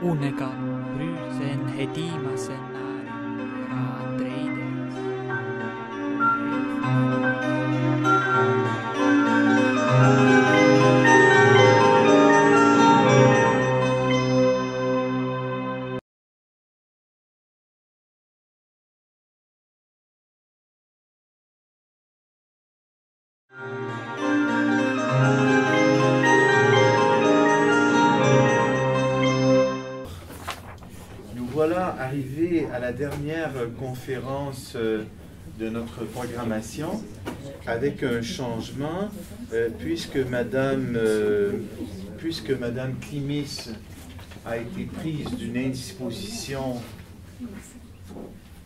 Unekan brysen hetimasen näri raatreides. Voilà arrivé à la dernière conférence de notre programmation avec un changement puisque Madame Klimis a été prise d'une indisposition,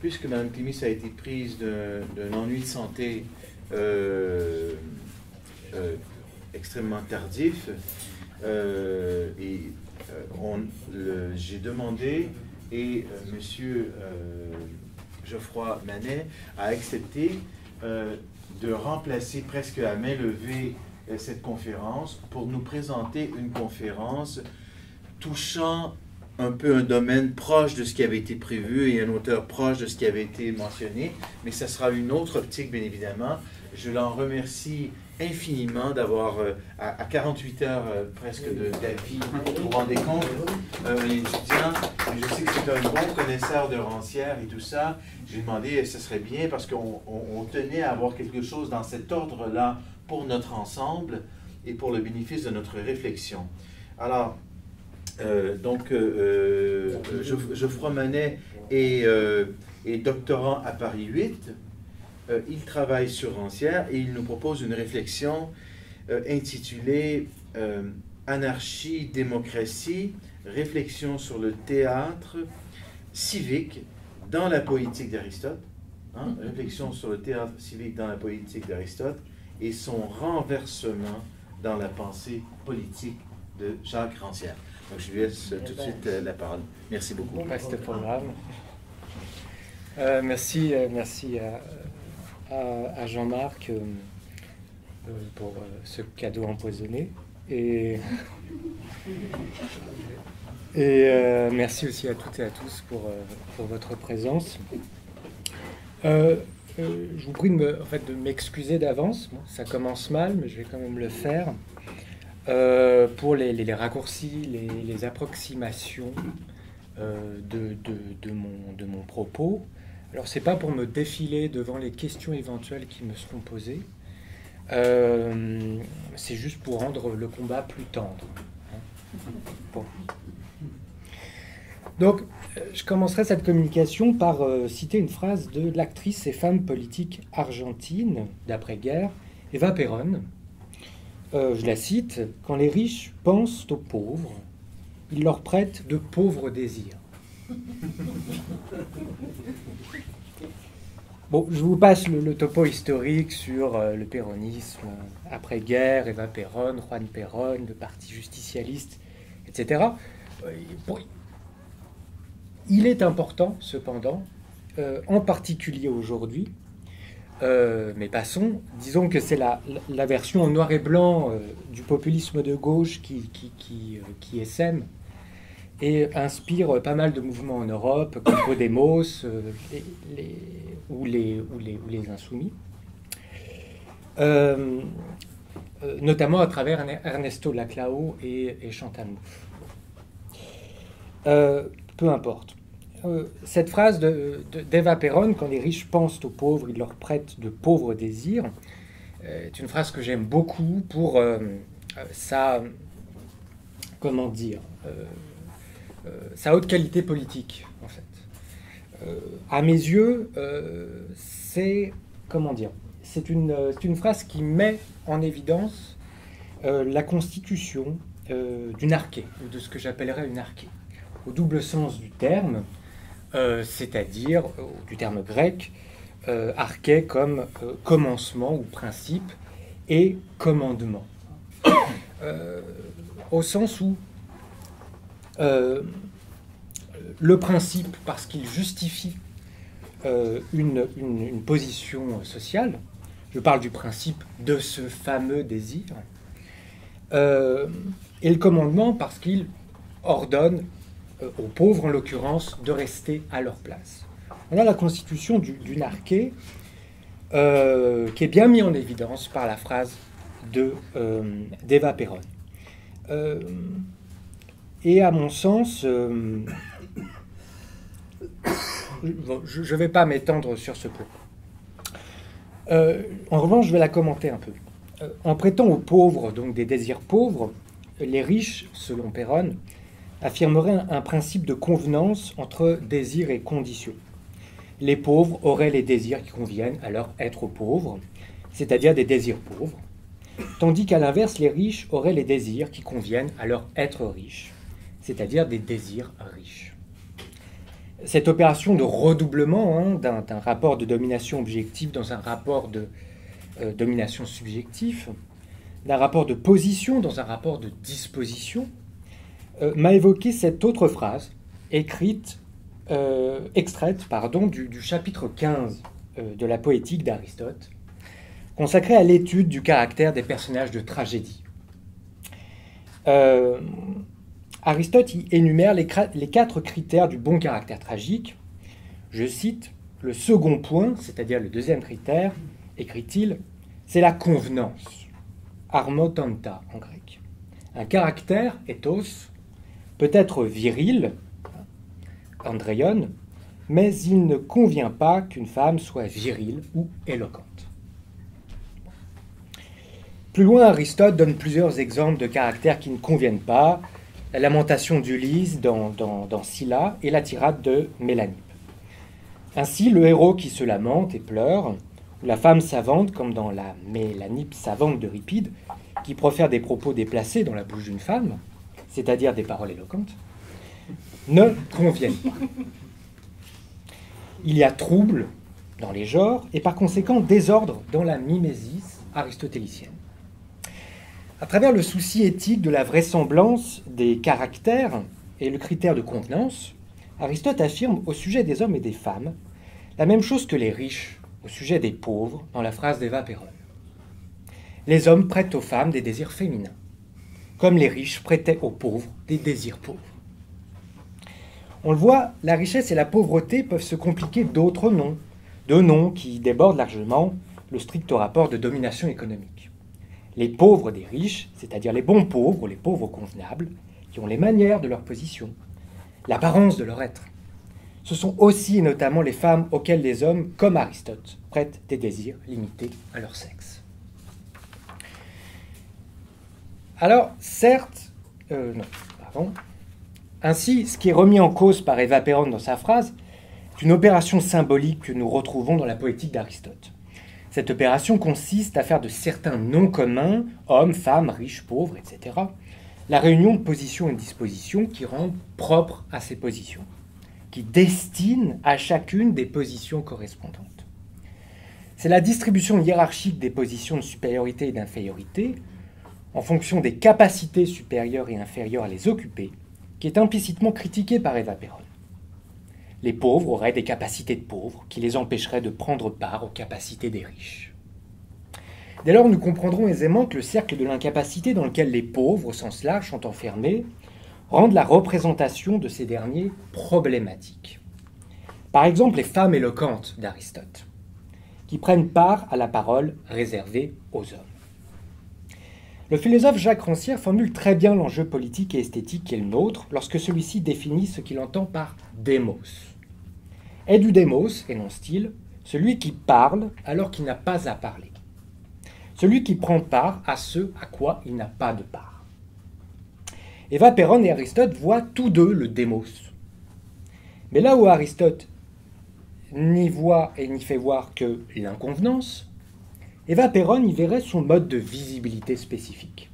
d'un ennui de santé extrêmement tardif, j'ai demandé et M. Geoffroy Manet a accepté de remplacer presque à main levée cette conférence pour nous présenter une conférence touchant un peu un domaine proche de ce qui avait été prévu et un auteur proche de ce qui avait été mentionné, mais ça sera une autre optique, bien évidemment. Je l'en remercie infiniment d'avoir, à 48 heures presque d'avis, vous vous rendez compte, un étudiant, je sais que c'est un bon connaisseur de Rancière et tout ça, j'ai demandé, ce serait bien, parce qu'on tenait à avoir quelque chose dans cet ordre-là pour notre ensemble et pour le bénéfice de notre réflexion. Alors, Geoffroy Manet est doctorant à Paris 8. Il travaille sur Rancière et il nous propose une réflexion intitulée Anarchie, démocratie, réflexion sur le théâtre civique dans la poétique d'Aristote. Réflexion sur le théâtre civique dans la poétique d'Aristote et son renversement dans la pensée politique de Jacques Rancière. Donc je lui laisse tout de suite la parole. Merci beaucoup. C'était programme. Merci à Jean-Marc pour ce cadeau empoisonné et merci aussi à toutes et à tous pour votre présence. Je vous prie de m'excuser d'avance. Bon, ça commence mal, mais je vais quand même le faire. Pour les raccourcis, les approximations de mon propos. Alors, c'est pas pour me défiler devant les questions éventuelles qui me seront posées. C'est juste pour rendre le combat plus tendre. Bon. Donc, je commencerai cette communication par citer une phrase de l'actrice et femme politique argentine d'après-guerre, Eva Perón. Je la cite, « Quand les riches pensent aux pauvres, ils leur prêtent de pauvres désirs. » Bon, je vous passe le topo historique sur le péronisme après-guerre, Eva Perón, Juan Perón, le parti justicialiste, etc. Bon, il est important, cependant, en particulier aujourd'hui, mais passons, disons que c'est la version en noir et blanc du populisme de gauche qui essaime et inspire pas mal de mouvements en Europe, comme Podemos ou les Insoumis, notamment à travers Ernesto Laclao et Chantal Mouffe. Peu importe. Cette phrase d'Eva Perón, « Quand les riches pensent aux pauvres, ils leur prêtent de pauvres désirs », est une phrase que j'aime beaucoup pour sa haute qualité politique, en fait. À mes yeux, c'est une phrase qui met en évidence la constitution d'une archée, ou de ce que j'appellerais une archée, au double sens du terme, c'est-à-dire du terme grec, arché comme commencement ou principe et commandement. Au sens où le principe, parce qu'il justifie une position sociale, je parle du principe de ce fameux désir, et le commandement parce qu'il ordonne aux pauvres en l'occurrence de rester à leur place. On a la constitution d'une archée qui est bien mise en évidence par la phrase d'Eva Perón. Et à mon sens, je ne vais pas m'étendre sur ce point. En revanche, je vais la commenter un peu. En prêtant aux pauvres donc des désirs pauvres, les riches, selon Perón, affirmeraient un principe de convenance entre désir et condition. Les pauvres auraient les désirs qui conviennent à leur être pauvre, c'est-à-dire des désirs pauvres, tandis qu'à l'inverse, les riches auraient les désirs qui conviennent à leur être riche, c'est-à-dire des désirs riches. Cette opération de redoublement d'un rapport de domination objective dans un rapport de domination subjective, d'un rapport de position dans un rapport de disposition, m'a évoqué cette autre phrase, extraite du chapitre 15 de la Poétique d'Aristote, consacrée à l'étude du caractère des personnages de tragédie. Aristote y énumère les 4 critères du bon caractère tragique. Je cite, « Le second point, c'est-à-dire le deuxième critère, écrit-il, c'est la convenance, armotanta en grec. Un caractère, ethos, peut être viril, andreion, mais il ne convient pas qu'une femme soit virile ou éloquente. » Plus loin, Aristote donne plusieurs exemples de caractères qui ne conviennent pas, la lamentation d'Ulysse dans Scylla et la tirade de Mélanippe. Ainsi, le héros qui se lamente et pleure, ou la femme savante, comme dans la Mélanippe savante d'Euripide, qui profère des propos déplacés dans la bouche d'une femme, c'est-à-dire des paroles éloquentes, ne conviennent pas. Il y a trouble dans les genres et par conséquent désordre dans la mimésis aristotélicienne. À travers le souci éthique de la vraisemblance des caractères et le critère de convenance, Aristote affirme au sujet des hommes et des femmes la même chose que les riches au sujet des pauvres dans la phrase d'Eva Perón. Les hommes prêtent aux femmes des désirs féminins, comme les riches prêtaient aux pauvres des désirs pauvres. On le voit, la richesse et la pauvreté peuvent se compliquer d'autres noms, de noms qui débordent largement le strict rapport de domination économique. Les pauvres des riches, c'est-à-dire les bons pauvres ou les pauvres convenables, qui ont les manières de leur position, l'apparence de leur être. Ce sont aussi et notamment les femmes auxquelles les hommes, comme Aristote, prêtent des désirs limités à leur sexe. Alors, certes, Ainsi, ce qui est remis en cause par Eva Perón dans sa phrase, est une opération symbolique que nous retrouvons dans la Poétique d'Aristote. Cette opération consiste à faire de certains noms communs, hommes, femmes, riches, pauvres, etc., la réunion de positions et de dispositions qui rendent propres à ces positions, qui destinent à chacune des positions correspondantes. C'est la distribution hiérarchique des positions de supériorité et d'infériorité, en fonction des capacités supérieures et inférieures à les occuper, qui est implicitement critiquée par Eva Perón. Les pauvres auraient des capacités de pauvres qui les empêcheraient de prendre part aux capacités des riches. Dès lors, nous comprendrons aisément que le cercle de l'incapacité dans lequel les pauvres, au sens large, sont enfermés, rendent la représentation de ces derniers problématique. Par exemple, les femmes éloquentes d'Aristote, qui prennent part à la parole réservée aux hommes. Le philosophe Jacques Rancière formule très bien l'enjeu politique et esthétique qui est le nôtre lorsque celui-ci définit ce qu'il entend par démos. Est du démos, énonce-t-il, celui qui parle alors qu'il n'a pas à parler. Celui qui prend part à ce à quoi il n'a pas de part. Eva Perón et Aristote voient tous deux le démos. Mais là où Aristote n'y voit et n'y fait voir que l'inconvenance, Eva Perón y verrait son mode de visibilité spécifique.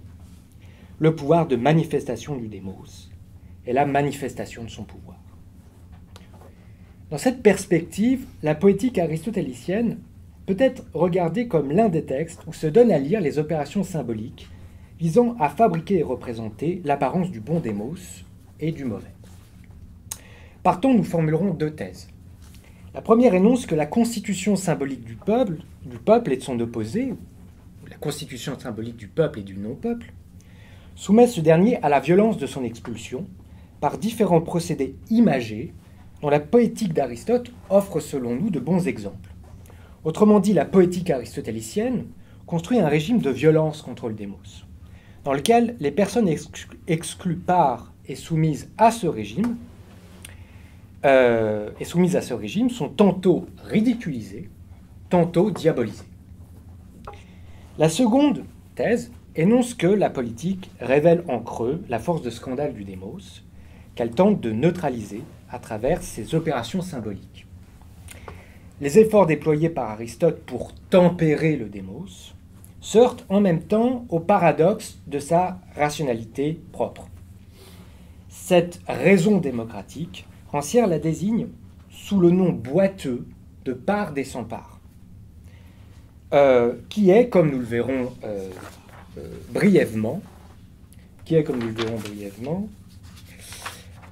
Le pouvoir de manifestation du démos et la manifestation de son pouvoir. Dans cette perspective, la poétique aristotélicienne peut être regardée comme l'un des textes où se donnent à lire les opérations symboliques visant à fabriquer et représenter l'apparence du bon démos et du mauvais. Partant, nous formulerons deux thèses. La première énonce que la constitution symbolique du peuple et de son opposé, la constitution symbolique du peuple et du non-peuple, soumet ce dernier à la violence de son expulsion, par différents procédés imagés dont la poétique d'Aristote offre selon nous de bons exemples. Autrement dit, la poétique aristotélicienne construit un régime de violence contre le démos, dans lequel les personnes exclues par et soumises à ce régime sont tantôt ridiculisées, tantôt diabolisées. La seconde thèse énonce que la politique révèle en creux la force de scandale du démos, qu'elle tente de neutraliser à travers ses opérations symboliques. Les efforts déployés par Aristote pour tempérer le démos se heurtent en même temps au paradoxe de sa rationalité propre. Cette raison démocratique, Rancière la désigne sous le nom boiteux de part des sans-parts, qui est, comme nous le verrons brièvement,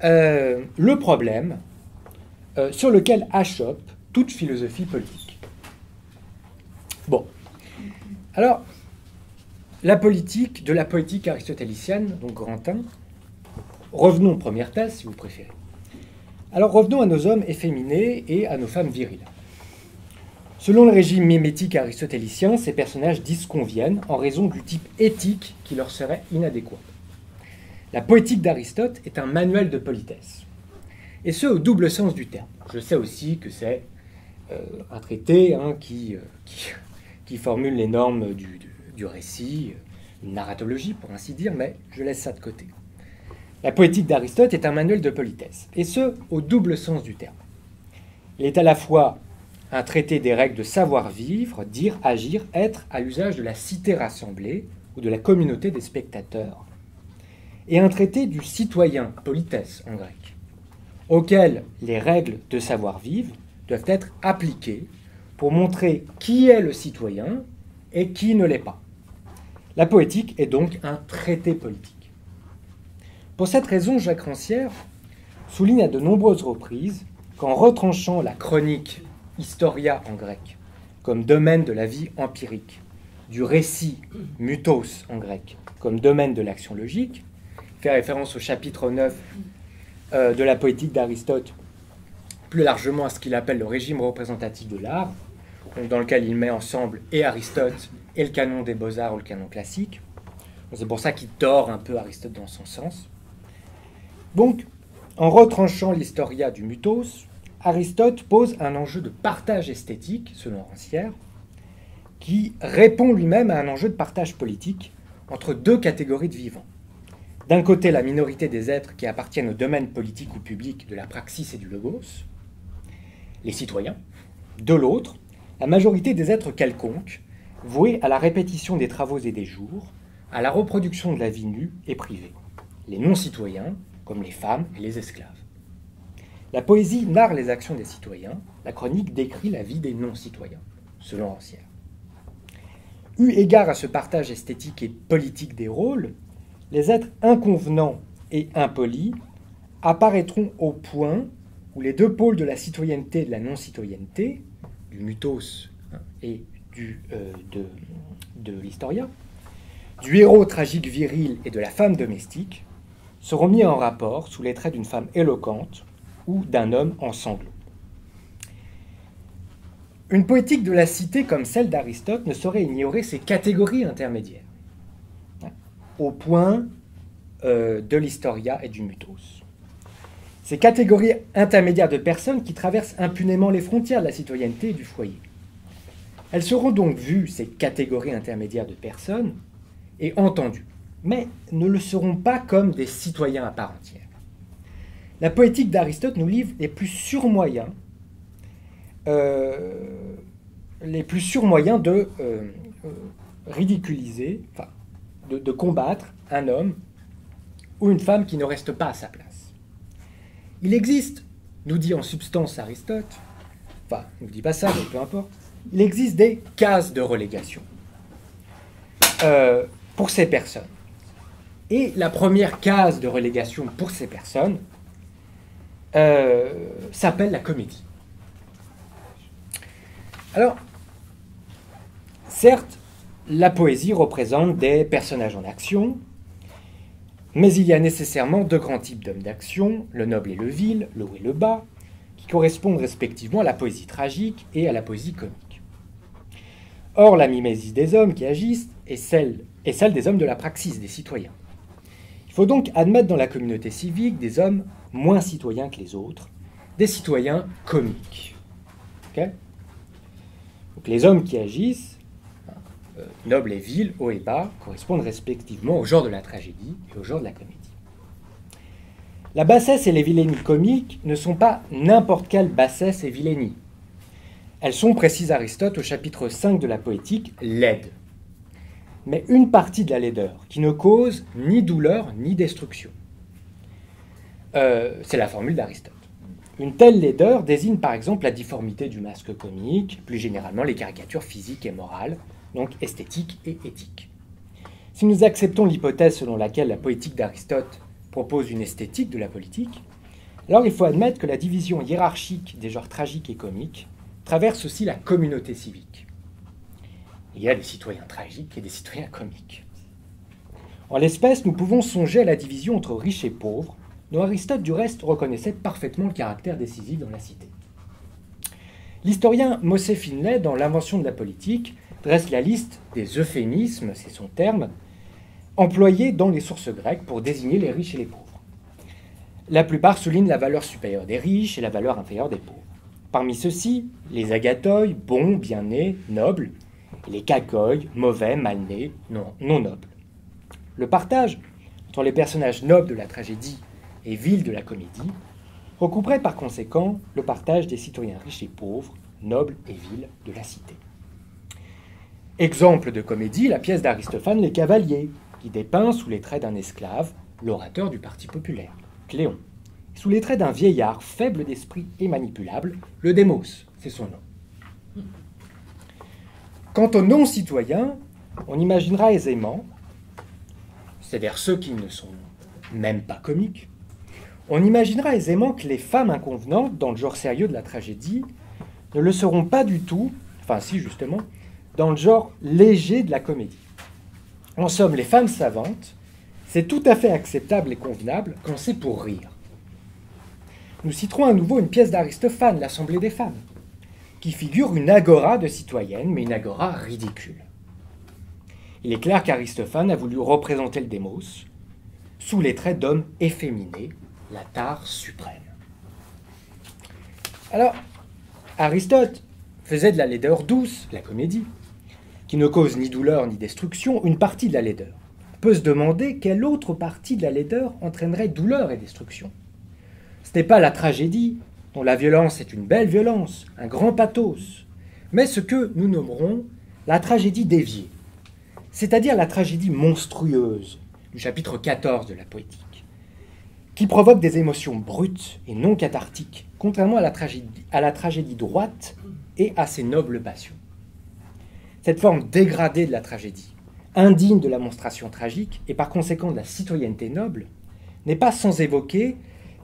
le problème sur lequel achoppe toute philosophie politique. Bon, alors, la poétique aristotélicienne, donc grand 1, revenons première thèse, si vous préférez. Alors, revenons à nos hommes efféminés et à nos femmes viriles. Selon le régime mimétique aristotélicien, ces personnages disconviennent en raison du type éthique qui leur serait inadéquat. La poétique d'Aristote est un manuel de politesse, et ce au double sens du terme. Je sais aussi que c'est un traité qui formule les normes du récit, une narratologie pour ainsi dire, mais je laisse ça de côté. La poétique d'Aristote est un manuel de politesse, et ce au double sens du terme. Il est à la fois un traité des règles de savoir-vivre, dire, agir, être à l'usage de la cité rassemblée ou de la communauté des spectateurs, et un traité du citoyen, politesse en grec, auquel les règles de savoir-vivre doivent être appliquées pour montrer qui est le citoyen et qui ne l'est pas. La poétique est donc un traité politique. Pour cette raison, Jacques Rancière souligne à de nombreuses reprises qu'en retranchant la chronique historia en grec comme domaine de la vie empirique, du récit mutos en grec comme domaine de l'action logique, fait référence au chapitre 9 de la poétique d'Aristote, plus largement à ce qu'il appelle le régime représentatif de l'art, dans lequel il met ensemble et Aristote et le canon des beaux-arts ou le canon classique. C'est pour ça qu'il tord un peu Aristote dans son sens. Donc, en retranchant l'historia du mutos, Aristote pose un enjeu de partage esthétique, selon Rancière, qui répond lui-même à un enjeu de partage politique entre deux catégories de vivants. D'un côté, la minorité des êtres qui appartiennent au domaine politique ou public de la praxis et du logos, les citoyens. De l'autre, la majorité des êtres quelconques, voués à la répétition des travaux et des jours, à la reproduction de la vie nue et privée, les non-citoyens, comme les femmes et les esclaves. La poésie narre les actions des citoyens, la chronique décrit la vie des non-citoyens, selon Rancière. Eu égard à ce partage esthétique et politique des rôles, les êtres inconvenants et impolis apparaîtront au point où les deux pôles de la citoyenneté et de la non-citoyenneté, du mutos et de l'historia, du héros tragique viril et de la femme domestique, seront mis en rapport sous les traits d'une femme éloquente ou d'un homme en sanglots. Une poétique de la cité comme celle d'Aristote ne saurait ignorer ces catégories intermédiaires, au point de l'historia et du mutos. Ces catégories intermédiaires de personnes qui traversent impunément les frontières de la citoyenneté et du foyer. Elles seront donc vues, ces catégories intermédiaires de personnes, et entendues, mais ne le seront pas comme des citoyens à part entière. La poétique d'Aristote nous livre les plus sûrs moyens de ridiculiser, enfin, de combattre un homme ou une femme qui ne reste pas à sa place. Il existe, nous dit en substance Aristote, enfin, il ne nous dit pas ça, mais peu importe, il existe des cases de relégation pour ces personnes. Et la première case de relégation pour ces personnes s'appelle la comédie. Alors, certes, la poésie représente des personnages en action, Mais il y a nécessairement deux grands types d'hommes d'action, le noble et le vil, le haut et le bas, qui correspondent respectivement à la poésie tragique et à la poésie comique. Or, la mimésis des hommes qui agissent est celle des hommes de la praxis, des citoyens. Il faut donc admettre dans la communauté civique des hommes moins citoyens que les autres, des citoyens comiques. Okay, donc les hommes qui agissent, nobles et vils, haut et bas, correspondent respectivement au genre de la tragédie et au genre de la comédie. La bassesse et les vilainies comiques ne sont pas n'importe quelle bassesse et vilainie. Elles sont, précise Aristote au chapitre 5 de la Poétique, laides. Mais une partie de la laideur qui ne cause ni douleur ni destruction. C'est la formule d'Aristote. Une telle laideur désigne par exemple la difformité du masque comique, plus généralement les caricatures physiques et morales, donc esthétiques et éthiques. Si nous acceptons l'hypothèse selon laquelle la poétique d'Aristote propose une esthétique de la politique, alors il faut admettre que la division hiérarchique des genres tragiques et comiques traverse aussi la communauté civique. Il y a des citoyens tragiques et des citoyens comiques. En l'espèce, nous pouvons songer à la division entre riches et pauvres, dont Aristote du reste reconnaissait parfaitement le caractère décisif dans la cité. L'historien Mossé Finlay, dans L'invention de la politique, dresse la liste des euphémismes, c'est son terme, employés dans les sources grecques pour désigner les riches et les pauvres. La plupart soulignent la valeur supérieure des riches et la valeur inférieure des pauvres. Parmi ceux-ci, les agathoi, bons, bien nés, nobles, et les kakoi, mauvais, mal nés, non nobles. Le partage entre les personnages nobles de la tragédie et vils de la comédie recouperait par conséquent le partage des citoyens riches et pauvres, nobles et vils de la cité. Exemple de comédie, la pièce d'Aristophane Les Cavaliers, qui dépeint sous les traits d'un esclave l'orateur du Parti populaire, Cléon, sous les traits d'un vieillard faible d'esprit et manipulable, le démos, c'est son nom. Quant aux non-citoyens, on imaginera aisément, c'est-à-dire ceux qui ne sont même pas comiques, on imaginera aisément que les femmes inconvenantes dans le genre sérieux de la tragédie ne le seront pas du tout, enfin si justement, dans le genre léger de la comédie. En somme, les femmes savantes, c'est tout à fait acceptable et convenable quand c'est pour rire. Nous citerons à nouveau une pièce d'Aristophane, l'Assemblée des femmes, qui figure une agora de citoyennes, mais une agora ridicule. Il est clair qu'Aristophane a voulu représenter le démos sous les traits d'homme efféminé, la tare suprême. Alors, Aristote faisait de la laideur douce, la comédie, qui ne cause ni douleur ni destruction, une partie de la laideur. On peut se demander quelle autre partie de la laideur entraînerait douleur et destruction. Ce n'est pas la tragédie, dont la violence est une belle violence, un grand pathos, mais ce que nous nommerons la tragédie déviée, c'est-à-dire la tragédie monstrueuse du chapitre 14 de la Poétique, qui provoque des émotions brutes et non cathartiques, contrairement à la tragédie droite et à ses nobles passions. Cette forme dégradée de la tragédie, indigne de la monstration tragique et par conséquent de la citoyenneté noble, n'est pas sans évoquer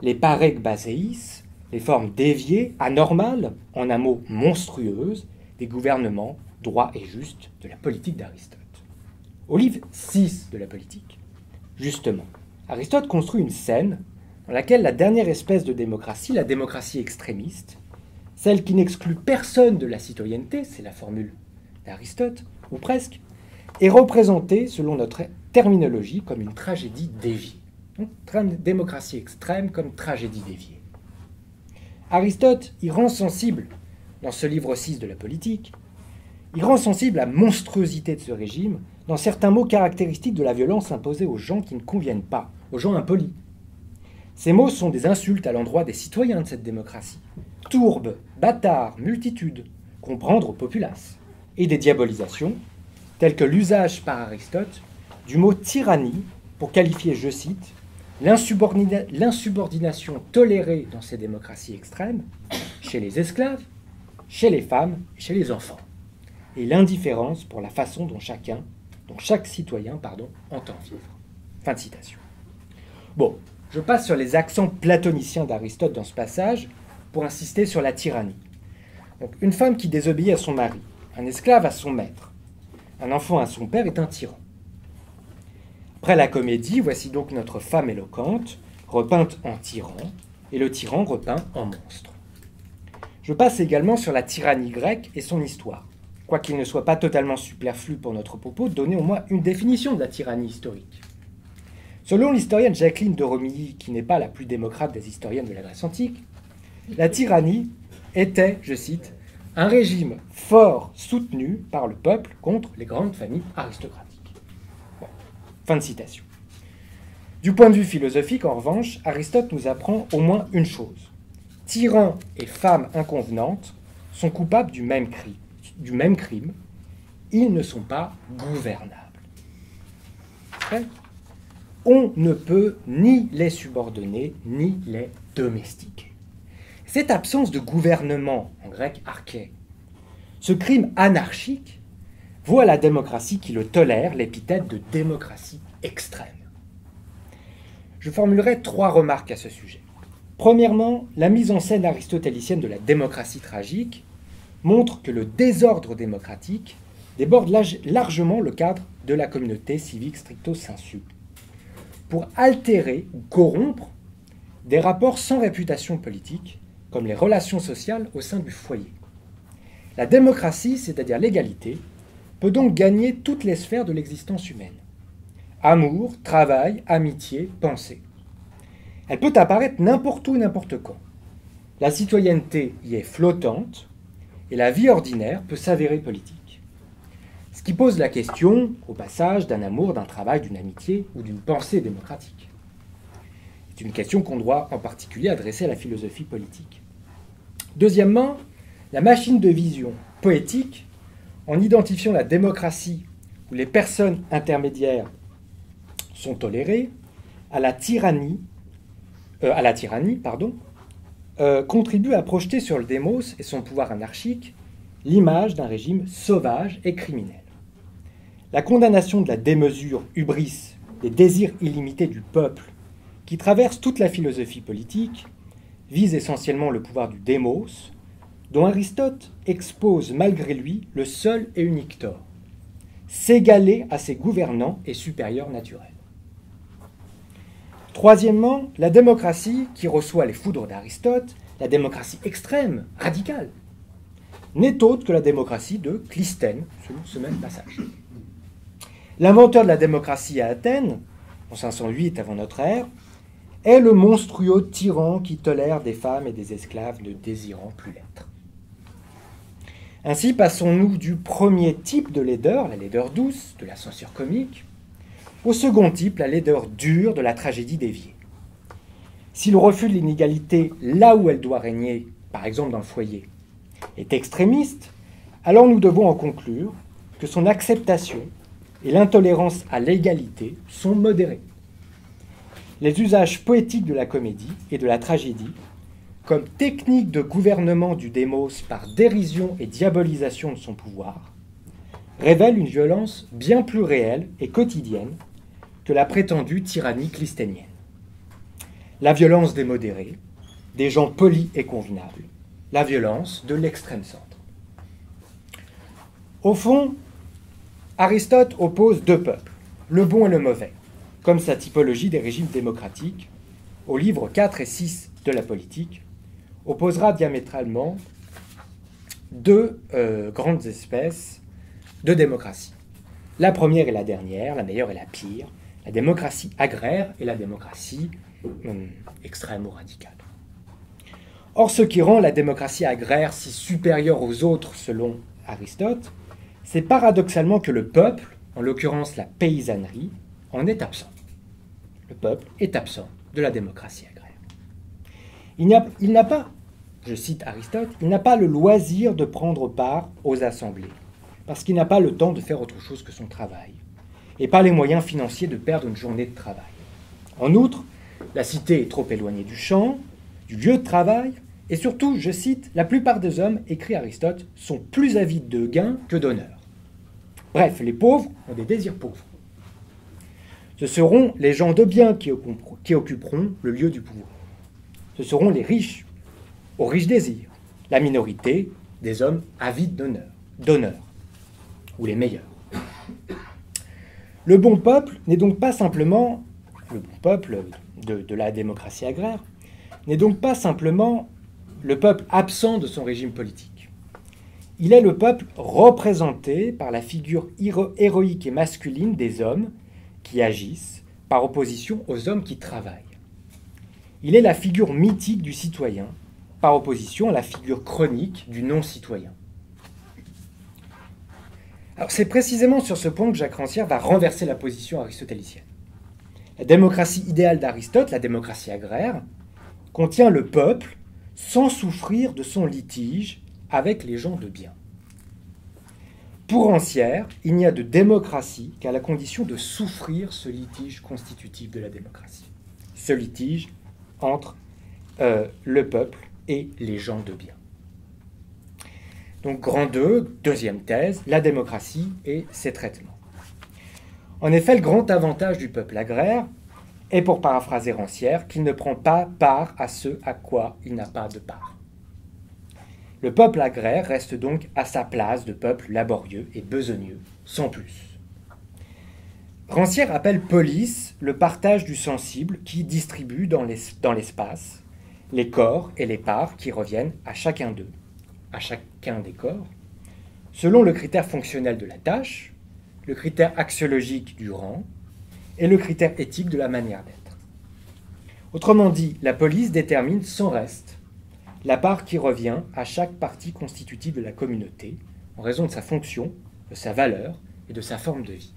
les parek-baséis, les formes déviées, anormales, en un mot monstrueuses, des gouvernements droits et justes de la politique d'Aristote. Au livre 6 de la Politique, justement, Aristote construit une scène dans laquelle la dernière espèce de démocratie, la démocratie extrémiste, celle qui n'exclut personne de la citoyenneté, c'est la formule d'Aristote, ou presque, est représentée, selon notre terminologie, comme une tragédie déviée. Donc, démocratie extrême comme tragédie déviée. Aristote y rend sensible, dans ce livre 6 de la Politique, il rend sensible la monstruosité de ce régime dans certains mots caractéristiques de la violence imposée aux gens qui ne conviennent pas, aux gens impolis. Ces mots sont des insultes à l'endroit des citoyens de cette démocratie. Tourbe, bâtard, multitude, comprendre aux populaces. Et des diabolisations, telles que l'usage par Aristote du mot tyrannie pour qualifier, je cite, l'insubordination tolérée dans ces démocraties extrêmes, chez les esclaves, chez les femmes, chez les enfants, et l'indifférence pour la façon dont chaque citoyen entend vivre. Fin de citation. Bon, je passe sur les accents platoniciens d'Aristote dans ce passage pour insister sur la tyrannie. Donc, une femme qui désobéit à son mari, un esclave à son maître, un enfant à son père est un tyran. Après la comédie, voici donc notre femme éloquente, repeinte en tyran, et le tyran repeint en monstre. Je passe également sur la tyrannie grecque et son histoire, quoiqu'il ne soit pas totalement superflu pour notre propos de donner au moins une définition de la tyrannie historique. Selon l'historienne Jacqueline de Romilly, qui n'est pas la plus démocrate des historiennes de la Grèce antique, la tyrannie était, je cite, un régime fort soutenu par le peuple contre les grandes familles aristocratiques. Bon, fin de citation. Du point de vue philosophique, en revanche, Aristote nous apprend au moins une chose. Tyrans et femmes inconvenantes sont coupables du même crime. Ils ne sont pas gouvernables. Okay. On ne peut ni les subordonner, ni les domestiquer. Cette absence de gouvernement, en grec arché, ce crime anarchique, vaut à la démocratie qui le tolère l'épithète de démocratie extrême. Je formulerai 3 remarques à ce sujet. Premièrement, la mise en scène aristotélicienne de la démocratie tragique montre que le désordre démocratique déborde largement le cadre de la communauté civique stricto sensu, pour altérer ou corrompre des rapports sans réputation politique, comme les relations sociales au sein du foyer. La démocratie, c'est-à-dire l'égalité, peut donc gagner toutes les sphères de l'existence humaine. Amour, travail, amitié, pensée. Elle peut apparaître n'importe où, n'importe quand. La citoyenneté y est flottante et la vie ordinaire peut s'avérer politique. Ce qui pose la question, au passage, d'un amour, d'un travail, d'une amitié ou d'une pensée démocratique. C'est une question qu'on doit en particulier adresser à la philosophie politique. Deuxièmement, la machine de vision poétique, en identifiant la démocratie où les personnes intermédiaires sont tolérées, à la tyrannie, contribue à projeter sur le démos et son pouvoir anarchique l'image d'un régime sauvage et criminel. La condamnation de la démesure, hubris, des désirs illimités du peuple, qui traverse toute la philosophie politique, vise essentiellement le pouvoir du démos, dont Aristote expose malgré lui le seul et unique tort, s'égaler à ses gouvernants et supérieurs naturels. Troisièmement, la démocratie qui reçoit les foudres d'Aristote, la démocratie extrême, radicale, n'est autre que la démocratie de Clisthène, selon ce même passage. L'inventeur de la démocratie à Athènes, en 508 avant notre ère, est le monstrueux tyran qui tolère des femmes et des esclaves ne désirant plus l'être. Ainsi, passons-nous du premier type de laideur, la laideur douce, de la censure comique, au second type, la laideur dure de la tragédie déviée. Si le refus de l'inégalité là où elle doit régner, par exemple dans le foyer, est extrémiste, alors nous devons en conclure que son acceptation et l'intolérance à l'égalité sont modérées. Les usages poétiques de la comédie et de la tragédie, comme technique de gouvernement du démos par dérision et diabolisation de son pouvoir, révèlent une violence bien plus réelle et quotidienne que la prétendue tyrannie clisténienne. La violence des modérés, des gens polis et convenables, la violence de l'extrême centre. Au fond, Aristote oppose 2 peuples, le bon et le mauvais, comme sa typologie des régimes démocratiques, au livre 4 et 6 de la politique, opposera diamétralement 2 grandes espèces de démocratie. La première et la dernière, la meilleure et la pire, la démocratie agraire et la démocratie extrême ou radicale. Or, ce qui rend la démocratie agraire si supérieure aux autres, selon Aristote, c'est paradoxalement que le peuple, en l'occurrence la paysannerie, en est absent. Le peuple est absent de la démocratie agraire. Il n'a pas, je cite Aristote, il n'a pas le loisir de prendre part aux assemblées, parce qu'il n'a pas le temps de faire autre chose que son travail, et pas les moyens financiers de perdre une journée de travail. En outre, la cité est trop éloignée du champ, du lieu de travail, et surtout, je cite, la plupart des hommes, écrit Aristote, sont plus avides de gains que d'honneur. Bref, les pauvres ont des désirs pauvres. Ce seront les gens de bien qui occuperont le lieu du pouvoir. Ce seront les riches, aux riches désirs, la minorité des hommes avides d'honneur, ou les meilleurs. Le bon peuple n'est donc pas simplement, le bon peuple de la démocratie agraire, n'est donc pas simplement le peuple absent de son régime politique. Il est le peuple représenté par la figure héroïque et masculine des hommes qui agissent par opposition aux hommes qui travaillent. Il est la figure mythique du citoyen par opposition à la figure chronique du non-citoyen. Alors c'est précisément sur ce point que Jacques Rancière va renverser la position aristotélicienne. La démocratie idéale d'Aristote, la démocratie agraire, contient le peuple sans souffrir de son litige avec les gens de bien. Pour Rancière, il n'y a de démocratie qu'à la condition de souffrir ce litige constitutif de la démocratie. Ce litige entre le peuple et les gens de bien. Donc, grand 2, deuxième thèse, la démocratie et ses traitements. En effet, le grand avantage du peuple agraire est, pour paraphraser Rancière, qu'il ne prend pas part à ce à quoi il n'a pas de part. Le peuple agraire reste donc à sa place de peuple laborieux et besogneux, sans plus. Rancière appelle polis le partage du sensible qui distribue dans l'espace les corps et les parts qui reviennent à chacun d'eux, à chacun des corps, selon le critère fonctionnel de la tâche, le critère axiologique du rang et le critère éthique de la manière d'être. Autrement dit, la police détermine sans reste la part qui revient à chaque partie constitutive de la communauté en raison de sa fonction, de sa valeur et de sa forme de vie.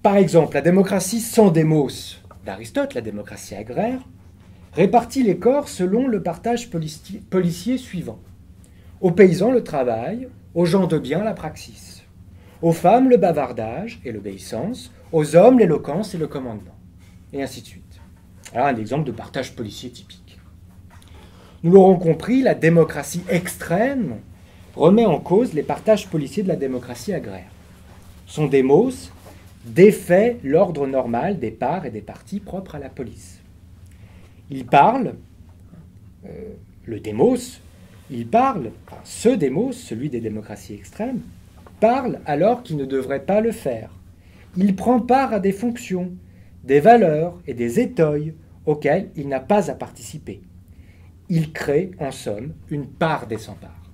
Par exemple, la démocratie sans démos d'Aristote, la démocratie agraire, répartit les corps selon le partage policier suivant. Aux paysans le travail, aux gens de bien la praxis, aux femmes le bavardage et l'obéissance, aux hommes l'éloquence et le commandement, et ainsi de suite. Alors un exemple de partage policier typique. Nous l'aurons compris, la démocratie extrême remet en cause les partages policiers de la démocratie agraire. Son démos défait l'ordre normal des parts et des parties propres à la police. Il parle, le démos, ce démos, celui des démocraties extrêmes, parle alors qu'il ne devrait pas le faire. Il prend part à des fonctions, des valeurs et des étoiles auxquels il n'a pas à participer. Il crée, en somme, une part des sans-parts.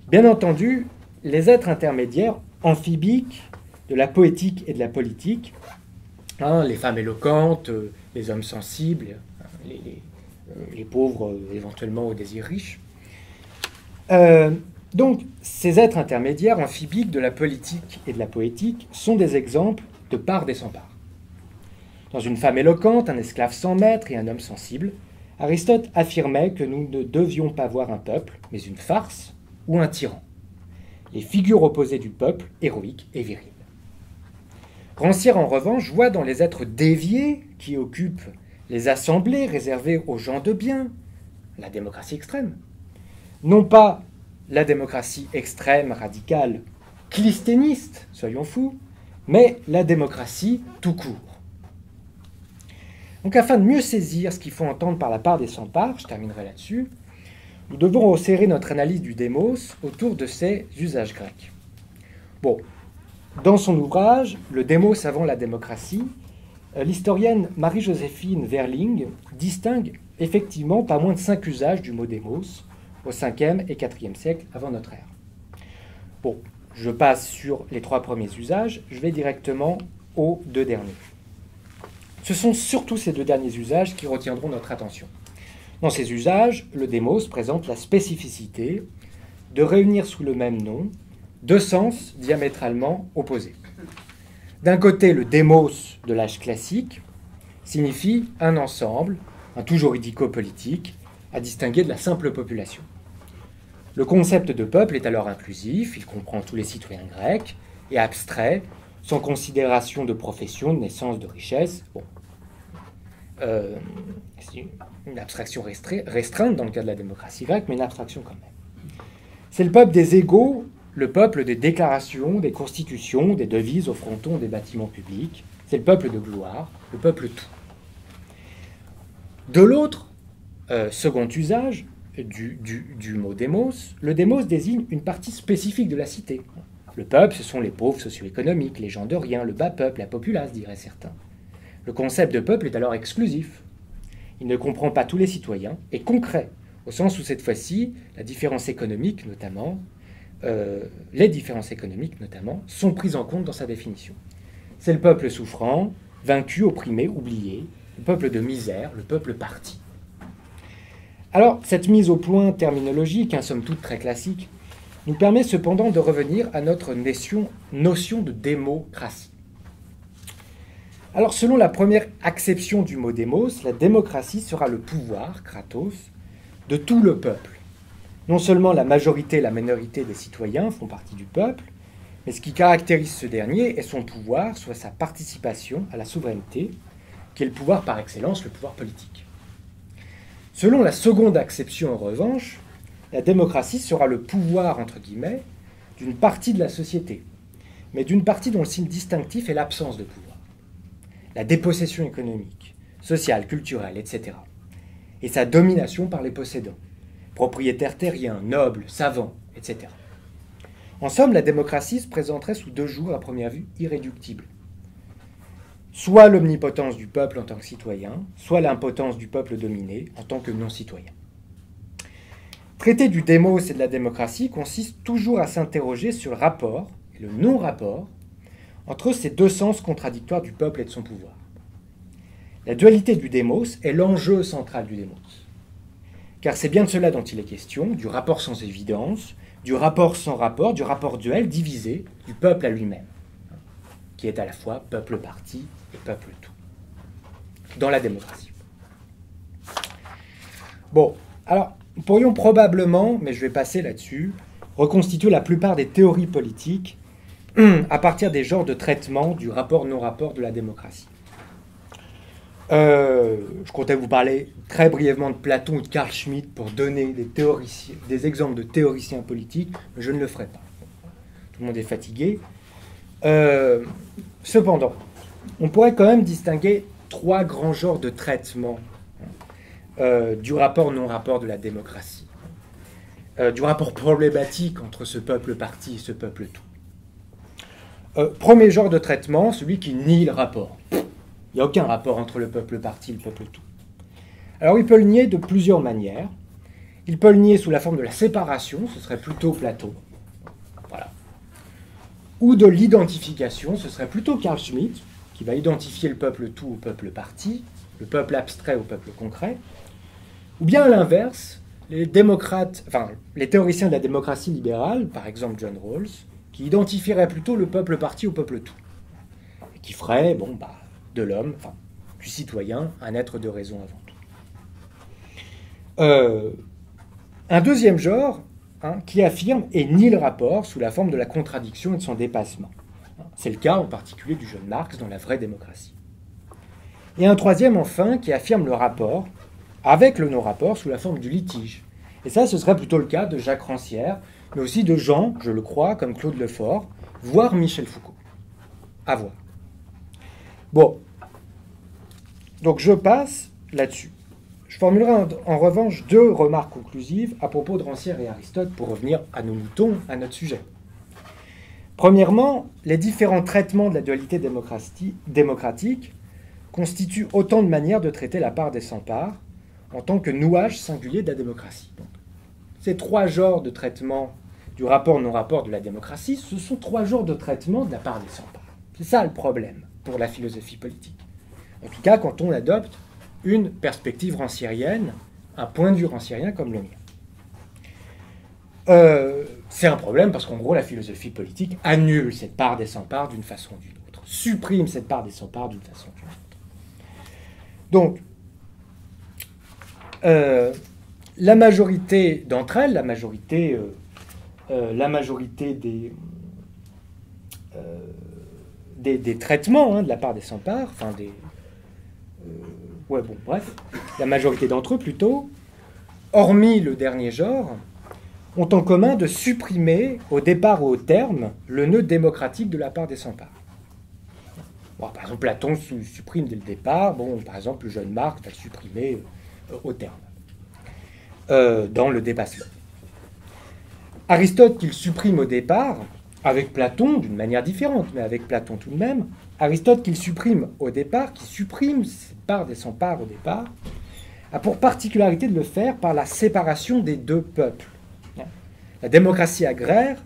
Bien entendu, les êtres intermédiaires amphibiques de la poétique et de la politique, les femmes éloquentes, les hommes sensibles, les pauvres éventuellement aux désirs riches. Donc, ces êtres intermédiaires amphibiques de la politique et de la poétique sont des exemples de part des sans-parts. Dans une femme éloquente, un esclave sans maître et un homme sensible, Aristote affirmait que nous ne devions pas voir un peuple, mais une farce ou un tyran, les figures opposées du peuple, héroïque et viril. Rancière, en revanche, voit dans les êtres déviés qui occupent les assemblées réservées aux gens de bien, la démocratie extrême, non pas la démocratie extrême, radicale, clisténiste, soyons fous, mais la démocratie tout court. Donc afin de mieux saisir ce qu'il faut entendre par la part des sans-parts, je terminerai là-dessus, nous devons resserrer notre analyse du démos autour de ses usages grecs. Bon, dans son ouvrage « Le démos avant la démocratie », l'historienne Marie-Joséphine Verling distingue effectivement pas moins de 5 usages du mot démos au 5e et 4e siècle avant notre ère. Bon, je passe sur les 3 premiers usages, je vais directement aux 2 derniers. Ce sont surtout ces 2 derniers usages qui retiendront notre attention. Dans ces usages, le démos présente la spécificité de réunir sous le même nom 2 sens diamétralement opposés. D'un côté, le démos de l'âge classique signifie un ensemble, un tout juridico-politique, à distinguer de la simple population. Le concept de peuple est alors inclusif, il comprend tous les citoyens grecs, et abstrait, sans considération de profession, de naissance, de richesse. Bon. C'est une abstraction restreinte dans le cas de la démocratie grecque, mais une abstraction quand même. C'est le peuple des égaux, le peuple des déclarations, des constitutions, des devises au fronton des bâtiments publics. C'est le peuple de gloire, le peuple tout. De l'autre, second usage du mot démos, le démos désigne une partie spécifique de la cité, Le peuple, ce sont les pauvres socio-économiques, les gens de rien, le bas peuple, la populace, diraient certains. Le concept de peuple est alors exclusif. Il ne comprend pas tous les citoyens, et concret, au sens où cette fois-ci, les différences économiques notamment, sont prises en compte dans sa définition. C'est le peuple souffrant, vaincu, opprimé, oublié, le peuple de misère, le peuple parti. Alors, cette mise au point terminologique, somme toute très classique, nous permet cependant de revenir à notre notion de démocratie. Alors, selon la première acception du mot démos, la démocratie sera le pouvoir, kratos, de tout le peuple. Non seulement la majorité et la minorité des citoyens font partie du peuple, mais ce qui caractérise ce dernier est son pouvoir, soit sa participation à la souveraineté, qui est le pouvoir par excellence, le pouvoir politique. Selon la seconde acception, en revanche, la démocratie sera le pouvoir, entre guillemets, d'une partie de la société, mais d'une partie dont le signe distinctif est l'absence de pouvoir. La dépossession économique, sociale, culturelle, etc. Et sa domination par les possédants, propriétaires terriens, nobles, savants, etc. En somme, la démocratie se présenterait sous deux jours à première vue irréductibles. Soit l'omnipotence du peuple en tant que citoyen, soit l'impotence du peuple dominé en tant que non-citoyen. Traiter du démos et de la démocratie consiste toujours à s'interroger sur le rapport et le non-rapport entre ces deux sens contradictoires du peuple et de son pouvoir. La dualité du démos est l'enjeu central du démos. Car c'est bien de cela dont il est question, du rapport sans évidence, du rapport sans rapport, du rapport duel divisé du peuple à lui-même, qui est à la fois peuple-parti et peuple-tout, dans la démocratie. Bon, alors, nous pourrions probablement, mais je vais passer là-dessus, reconstituer la plupart des théories politiques à partir des genres de traitement du rapport-non-rapport de la démocratie. Je comptais vous parler très brièvement de Platon ou de Carl Schmitt pour donner des exemples de théoriciens politiques, mais je ne le ferai pas. Tout le monde est fatigué. Cependant, on pourrait quand même distinguer trois grands genres de traitement du rapport-non-rapport de la démocratie. Du rapport problématique entre ce peuple-parti et ce peuple-tout. Premier genre de traitement, celui qui nie le rapport. Il n'y a aucun rapport entre le peuple-parti et le peuple-tout. Alors il peut le nier de plusieurs manières. Il peut le nier sous la forme de la séparation, ce serait plutôt Platon. Voilà. Ou de l'identification, ce serait plutôt Carl Schmitt, qui va identifier le peuple-tout au peuple-parti, le peuple abstrait au peuple concret. Ou bien à l'inverse, les théoriciens de la démocratie libérale, par exemple John Rawls, qui identifieraient plutôt le peuple-parti au peuple-tout. Et qui ferait, de l'homme, du citoyen, un être de raison avant tout. Un deuxième genre qui affirme et nie le rapport sous la forme de la contradiction et de son dépassement. C'est le cas en particulier du jeune Marx dans La vraie démocratie. Et un troisième enfin qui affirme le rapport avec le non-rapport sous la forme du litige. Et ça, ce serait plutôt le cas de Jacques Rancière, mais aussi de gens, je le crois, comme Claude Lefort, voire Michel Foucault. À voir. Bon, donc je passe là-dessus. Je formulerai en revanche deux remarques conclusives à propos de Rancière et Aristote pour revenir à nos moutons, à notre sujet. Premièrement, les différents traitements de la dualité démocratique constituent autant de manières de traiter la part des sans-parts en tant que nouage singulier de la démocratie. Donc, ces trois genres de traitement du rapport-non-rapport de la démocratie, ce sont trois genres de traitement de la part des sans-parts. C'est ça le problème pour la philosophie politique. En tout cas, quand on adopte une perspective ranciérienne, un point de vue ranciérien comme le mien. C'est un problème parce qu'en gros, la philosophie politique annule cette part des sans-parts d'une façon ou d'une autre, supprime cette part des sans-parts d'une façon ou d'une autre. Donc, la majorité d'entre elles, la majorité des traitements de la part des sans-parts, la majorité d'entre eux plutôt, hormis le dernier genre, ont en commun de supprimer au départ ou au terme le nœud démocratique de la part des sans-parts. Bon, par exemple, Platon supprime dès le départ, par exemple, le jeune Marx va le supprimer au terme, dans le dépassement. Aristote, qu'il supprime au départ, avec Platon, d'une manière différente, mais avec Platon tout de même, Aristote, qu'il supprime au départ, qui supprime cette part des 100 parts au départ, a pour particularité de le faire par la séparation des deux peuples. La démocratie agraire,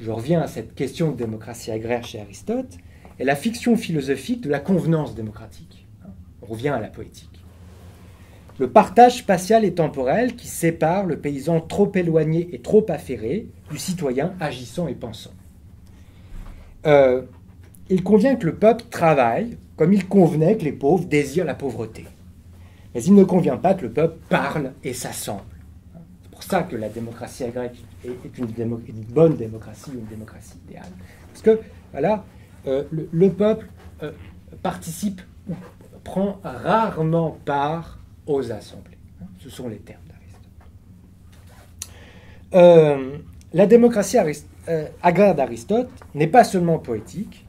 je reviens à cette question de démocratie agraire chez Aristote, est la fiction philosophique de la convenance démocratique. On revient à la poétique. Le partage spatial et temporel qui sépare le paysan trop éloigné et trop affairé du citoyen agissant et pensant. Il convient que le peuple travaille comme il convenait que les pauvres désirent la pauvreté. Mais il ne convient pas que le peuple parle et s'assemble. C'est pour ça que la démocratie agraire est une bonne démocratie, une démocratie idéale. Parce que, voilà, le peuple participe ou prend rarement part aux assemblées. Ce sont les termes d'Aristote. La démocratie agraire d'Aristote n'est pas seulement poétique,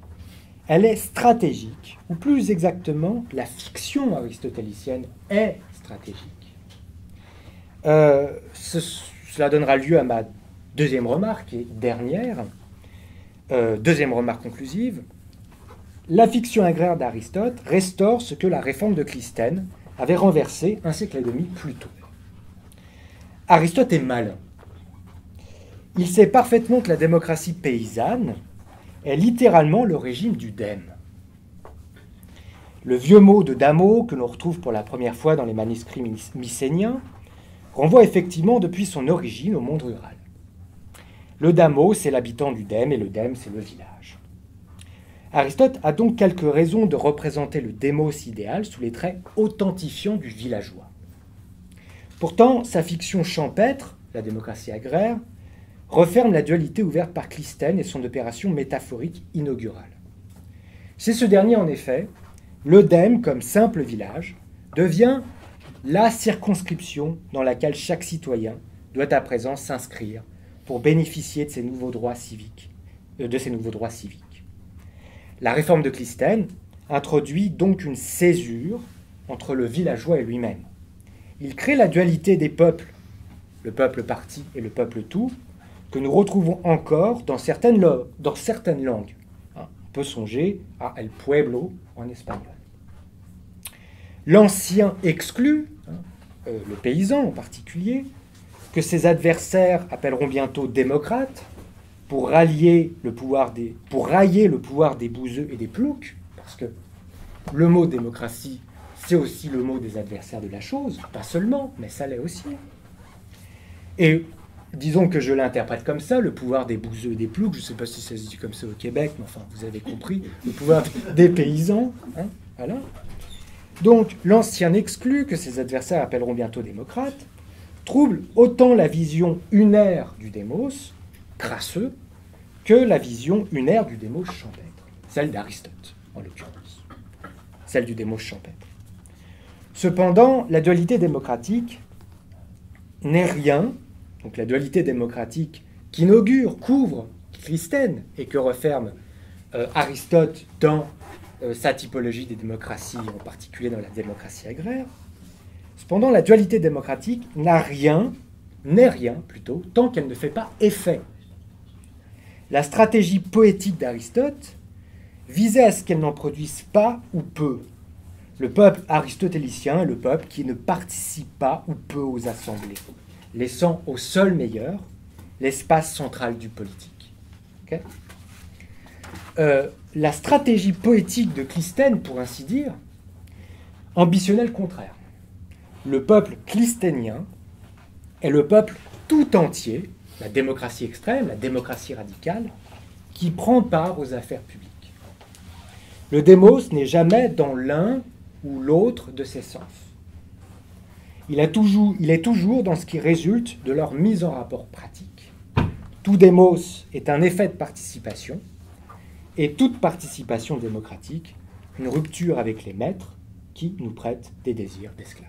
elle est stratégique, ou plus exactement, la fiction aristotélicienne est stratégique. Cela donnera lieu à ma deuxième remarque, et dernière, deuxième remarque conclusive. La fiction agraire d'Aristote restaure ce que la réforme de Clisthène avait renversé un siècle et demi plus tôt. Aristote est malin. Il sait parfaitement que la démocratie paysanne est littéralement le régime du dème. Le vieux mot de damo, que l'on retrouve pour la première fois dans les manuscrits mycéniens, renvoie effectivement depuis son origine au monde rural. Le damo, c'est l'habitant du dème, et le dème, c'est le village. Aristote a donc quelques raisons de représenter le démos idéal sous les traits authentifiants du villageois. Pourtant, sa fiction champêtre, la démocratie agraire, referme la dualité ouverte par Clisthène et son opération métaphorique inaugurale. Chez ce dernier, en effet, le dème, comme simple village, devient la circonscription dans laquelle chaque citoyen doit à présent s'inscrire pour bénéficier de ses nouveaux droits civiques. La réforme de Clisthène introduit donc une césure entre le villageois et lui-même. Il crée la dualité des peuples, le peuple parti et le peuple tout, que nous retrouvons encore dans certaines langues. On peut songer à El Pueblo en espagnol. L'ancien exclut, le paysan en particulier, que ses adversaires appelleront bientôt démocrates, pour railler le pouvoir des bouseux et des ploucs, parce que le mot démocratie, c'est aussi le mot des adversaires de la chose, pas seulement, mais ça l'est aussi. Et disons que je l'interprète comme ça, le pouvoir des bouseux et des ploucs, je ne sais pas si ça se dit comme ça au Québec, mais enfin, vous avez compris, le pouvoir des paysans, voilà. Donc, l'ancien exclu, que ses adversaires appelleront bientôt démocrate, trouble autant la vision unaire du démos, crasseux, que la vision unaire du démos champêtre, celle d'Aristote, en l'occurrence, celle du démos champêtre. Cependant, la dualité démocratique n'est rien, donc la dualité démocratique couvre Clisthène et que referme Aristote dans sa typologie des démocraties, en particulier dans la démocratie agraire. Cependant, la dualité démocratique n'est rien plutôt, tant qu'elle ne fait pas effet. La stratégie poétique d'Aristote visait à ce qu'elle n'en produise pas ou peu. Le peuple aristotélicien est le peuple qui ne participe pas ou peu aux assemblées, laissant au seul meilleur l'espace central du politique. Okay. La stratégie poétique de Clisthène, pour ainsi dire, ambitionnait le contraire. Le peuple clisténien est le peuple tout entier, la démocratie extrême, la démocratie radicale, qui prend part aux affaires publiques. Le démos n'est jamais dans l'un ou l'autre de ses sens. Il est toujours dans ce qui résulte de leur mise en rapport pratique. Tout démos est un effet de participation, et toute participation démocratique, une rupture avec les maîtres qui nous prêtent des désirs d'esclaves.